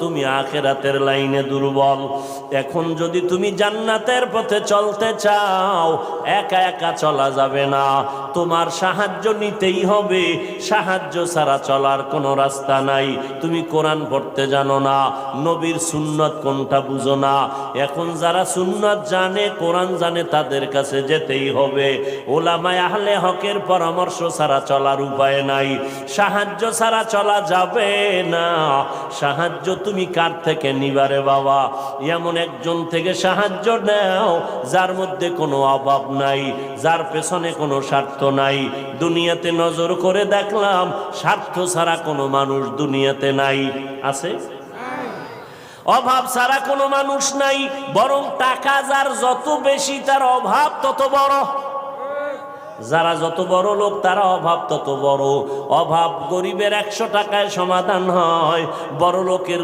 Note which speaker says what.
Speaker 1: তুমি আখিরাতের লাইনে দুর্বল। এখন যদি তুমি জান্নাতের পথে চলতে চাও, একা একা চলা যাবে না, তোমার সাহায্য নিতেই হবে। সাহায্য ছাড়া চলার কোনো রাস্তা নাই। তুমি কোরআন পড়তে জানো না, নবীর সুন্নত কোনটা বুঝো না। এখন যারা সুন্নত জানে, কোরআন জানে, তাদের কাছে যেতেই হবে। ওলামায়ে আহলে হকের পরামর্শ ছাড়া চলার উপায় নাই। সাহায্য ছাড়া চলা যাবে না। সাহায্য তুমি কার থেকে নিবারে বাবা? এমন একজন থেকে সাহায্য নাও যার মধ্যে কোনো অভাব নাই, যার পেছনে কোনো স্বার্থ নাই। দুনিয়াতে নজর করে দেখলাম স্বার্থ ছাড়া কোনো মানুষ দুনিয়াতে নাই। আছে? অভাব ছাড়া কোনো মানুষ নাই। বরং টাকা যার যত বেশি, তার অভাব তত বড়। যারা যত বড় লোক, তারা অভাব তত বড়। অভাব গরিবের 100 টাকায় সমাধান হয়, বড় লোকের